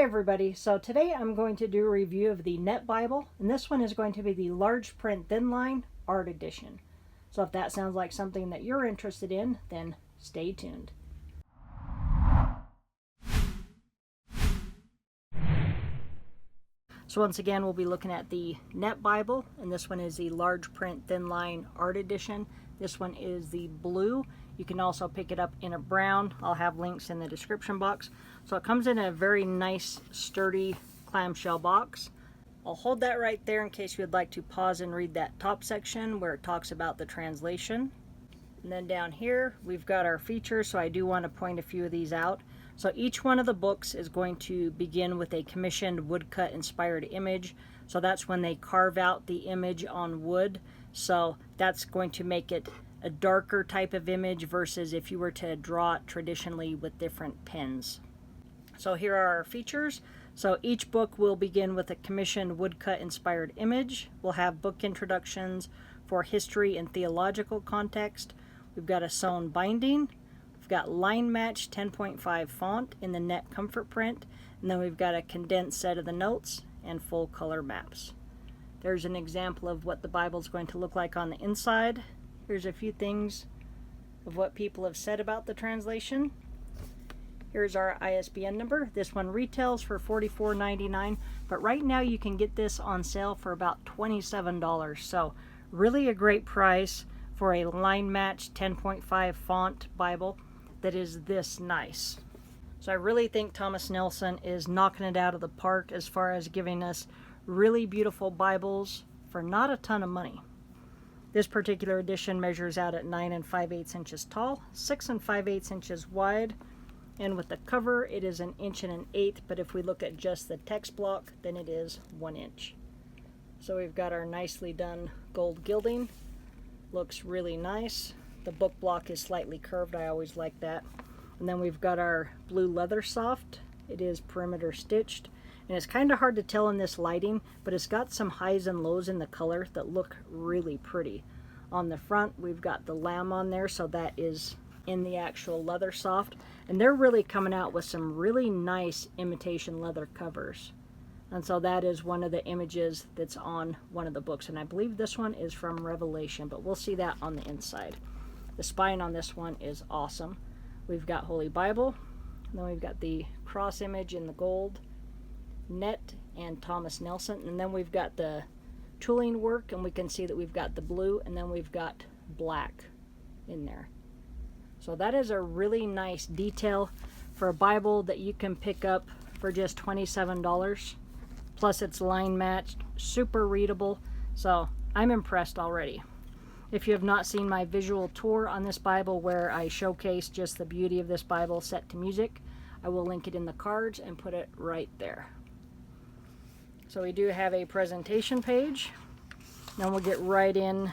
everybody, so today I'm going to do a review of the Net Bible, and this one is going to be the large print Thinline art edition. So if that sounds like something that you're interested in, then stay tuned. So once again, we'll be looking at the Net Bible, and this one is the large print Thinline art edition. This one is the blue. You can also pick it up in a brown. I'll have links in the description box. So it comes in a very nice, sturdy clamshell box. I'll hold that right there in case you would like to pause and read that top section where it talks about the translation. And then down here, we've got our features, so I do want to point a few of these out. So each one of the books is going to begin with a commissioned woodcut inspired image. So that's when they carve out the image on wood. So that's going to make it a darker type of image versus if you were to draw it traditionally with different pens. So here are our features. So each book will begin with a commissioned woodcut inspired image. We'll have book introductions for history and theological context. We've got a sewn binding. We've got line match 10.5 font in the Net Comfort print. And then we've got a condensed set of the notes and full color maps. There's an example of what the Bible is going to look like on the inside. Here's a few things of what people have said about the translation. Here's our ISBN number. This one retails for $44.99, but right now you can get this on sale for about $27. So really a great price for a line match 10.5 font Bible that is this nice. So I really think Thomas Nelson is knocking it out of the park as far as giving us really beautiful Bibles for not a ton of money. This particular edition measures out at 9 5/8 inches tall, 6 5/8 inches wide, and with the cover it is 1 1/8 inches, but if we look at just the text block, then it is 1 inch. So we've got our nicely done gold gilding. Looks really nice. The book block is slightly curved, I always like that. And then we've got our blue Leathersoft. It is perimeter stitched. And it's kind of hard to tell in this lighting, but it's got some highs and lows in the color that look really pretty. On the front, we've got the lamb on there, so that is in the actual Leathersoft. And they're really coming out with some really nice imitation leather covers. And so that is one of the images that's on one of the books. And I believe this one is from Revelation, but we'll see that on the inside. The spine on this one is awesome. We've got Holy Bible. And then we've got the cross image in the gold. Net and Thomas Nelson, and then we've got the tooling work, and we can see that we've got the blue and then we've got black in there. So that is a really nice detail for a Bible that you can pick up for just $27, plus it's line matched, super readable. So I'm impressed already. If you have not seen my visual tour on this Bible where I showcase just the beauty of this Bible set to music, I will link it in the cards and put it right there. So we do have a presentation page. Then we'll get right in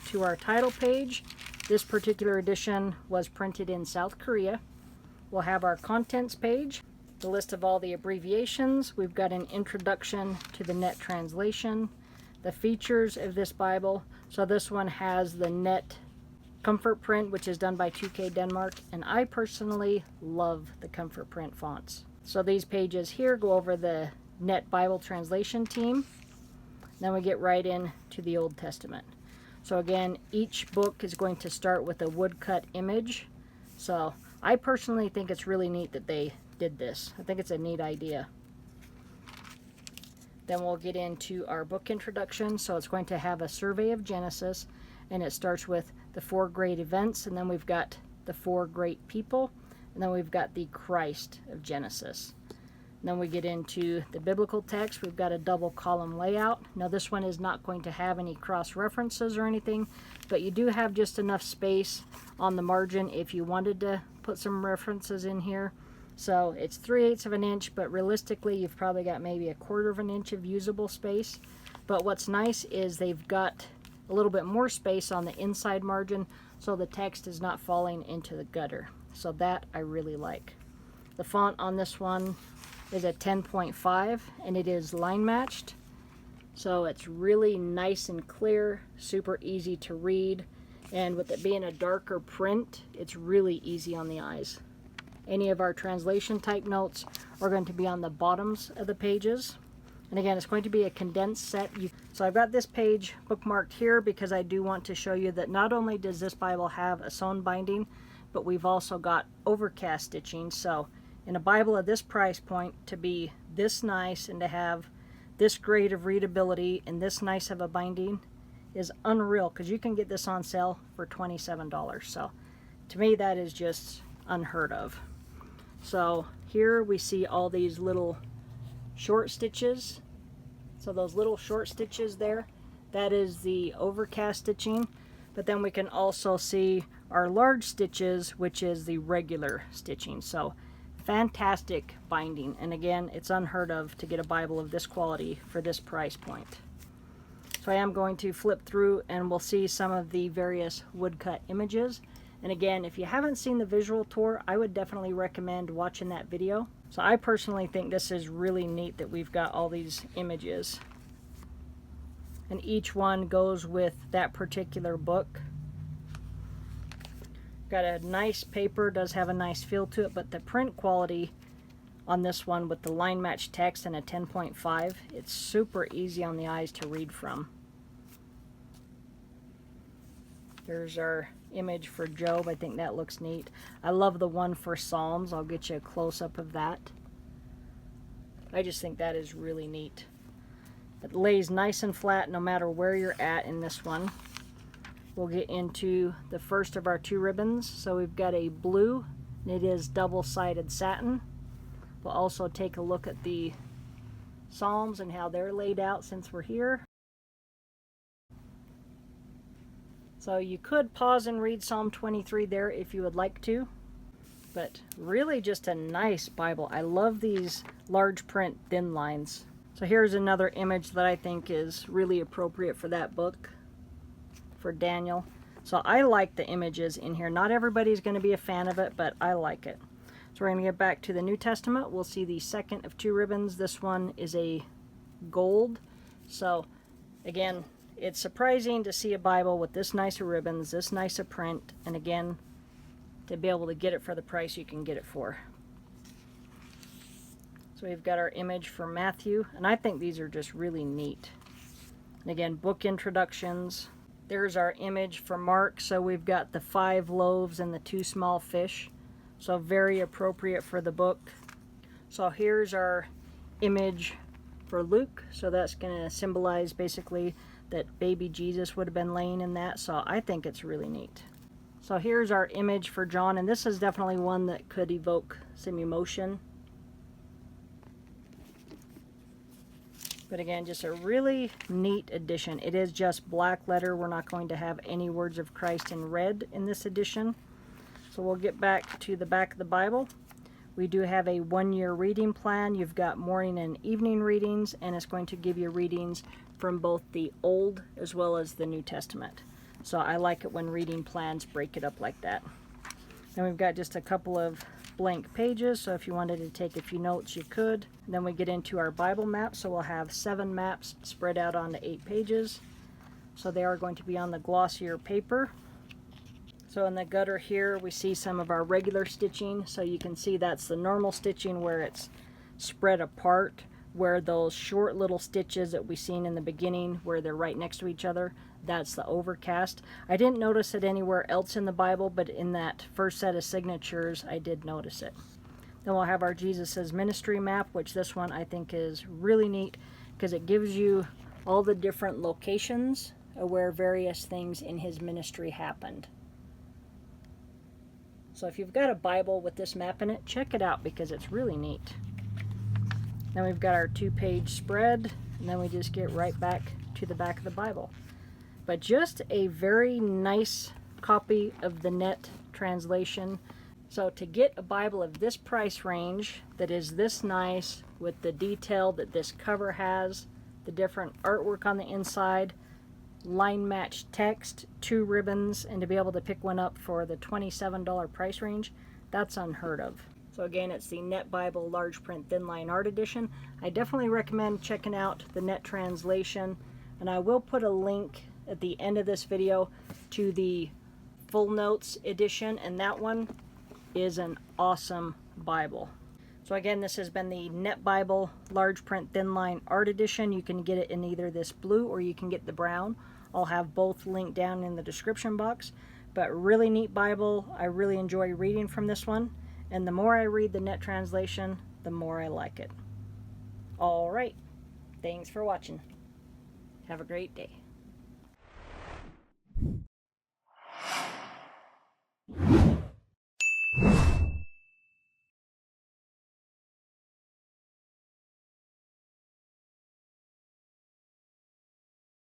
to our title page. This particular edition was printed in South Korea. We'll have our contents page, the list of all the abbreviations. We've got an introduction to the Net translation, the features of this Bible. So this one has the Net Comfort print, which is done by 2K Denmark, and I personally love the Comfort print fonts. So these pages here go over the Net Bible translation team. Then we get right into the Old Testament. So again, each book is going to start with a woodcut image. So I personally think it's really neat that they did this. I think it's a neat idea. Then we'll get into our book introduction. So it's going to have a survey of Genesis, and it starts with the 4 great events, and then we've got the 4 great people, and then we've got the Christ of Genesis. Then we get into the biblical text. We've got a double column layout. Now this one is not going to have any cross references or anything, but you do have just enough space on the margin if you wanted to put some references in here. So it's 3/8 of an inch, but realistically you've probably got maybe 1/4 of an inch of usable space. But what's nice is they've got a little bit more space on the inside margin, so the text is not falling into the gutter. So that I really like. The font on this one is a 10.5, and it is line matched. So it's really nice and clear, super easy to read, and with it being a darker print, it's really easy on the eyes. Any of our translation type notes are going to be on the bottoms of the pages. And again, it's going to be a condensed set. So I've got this page bookmarked here because I do want to show you that not only does this Bible have a sewn binding, but we've also got overcast stitching. So in a Bible at this price point, to be this nice and to have this grade of readability and this nice of a binding is unreal, because you can get this on sale for $27. So to me, that is just unheard of. So here we see all these little short stitches. So those little short stitches there, that is the overcast stitching. But then we can also see our large stitches, which is the regular stitching. So fantastic binding. And again, it's unheard of to get a Bible of this quality for this price point. So I am going to flip through and we'll see some of the various woodcut images. And again, if you haven't seen the visual tour, I would definitely recommend watching that video. So I personally think this is really neat that we've got all these images. And each one goes with that particular book. Got a nice paper, does have a nice feel to it, but the print quality on this one with the line match text and a 10.5, it's super easy on the eyes to read from. There's our image for Job. I think that looks neat. I love the one for Psalms. I'll get you a close-up of that. I just think that is really neat. It lays nice and flat no matter where you're at in this one. We'll get into the first of our 2 ribbons. So we've got a blue, and it is double-sided satin. We'll also take a look at the Psalms and how they're laid out since we're here. So you could pause and read Psalm 23 there if you would like to. But really just a nice Bible. I love these large print thin lines. So here's another image that I think is really appropriate for that book, for Daniel. So I like the images in here. Not everybody's going to be a fan of it, but I like it. So we're going to get back to the New Testament. We'll see the second of 2 ribbons. This one is a gold. So again, it's surprising to see a Bible with this nice of ribbons, this nice of print, and again, to be able to get it for the price you can get it for. So we've got our image for Matthew, and I think these are just really neat. And again, book introductions. There's our image for Mark. So we've got the 5 loaves and the 2 small fish. So very appropriate for the book. So here's our image for Luke. So that's going to symbolize basically that baby Jesus would have been laying in that. So I think it's really neat. So here's our image for John, and this is definitely one that could evoke some emotion. But again, just a really neat edition. It is just black letter. We're not going to have any words of Christ in red in this edition. So we'll get back to the back of the Bible. We do have a 1-year reading plan. You've got morning and evening readings, and it's going to give you readings from both the Old as well as the New Testament. So I like it when reading plans break it up like that. Then we've got just a couple of blank pages, so if you wanted to take a few notes, you could. And then we get into our Bible map, so we'll have 7 maps spread out onto 8 pages. So they are going to be on the glossier paper. So in the gutter here, we see some of our regular stitching. So you can see that's the normal stitching where it's spread apart, where those short little stitches that we seen in the beginning, where they're right next to each other, that's the overcast. I didn't notice it anywhere else in the Bible, but in that first set of signatures, I did notice it. Then we'll have our Jesus' ministry map, which this one I think is really neat because it gives you all the different locations of where various things in his ministry happened. So if you've got a Bible with this map in it, check it out because it's really neat. Then we've got our 2-page spread, and then we just get right back to the back of the Bible. But just a very nice copy of the net translation. So to get a Bible of this price range that is this nice with the detail that this cover has, the different artwork on the inside, line match text, 2 ribbons, and to be able to pick one up for the $27 price range, that's unheard of. So again, it's the Net Bible Large Print Thin Line Art Edition. I definitely recommend checking out the net translation, and I will put a link at the end of this video to the full notes edition, and that one is an awesome Bible. So again, this has been the Net Bible Large Print Thinline Art Edition. You can get it in either this blue or you can get the brown. I'll have both linked down in the description box. But really neat Bible. I really enjoy reading from this one. And the more I read the net translation, the more I like it. All right. Thanks for watching. Have a great day.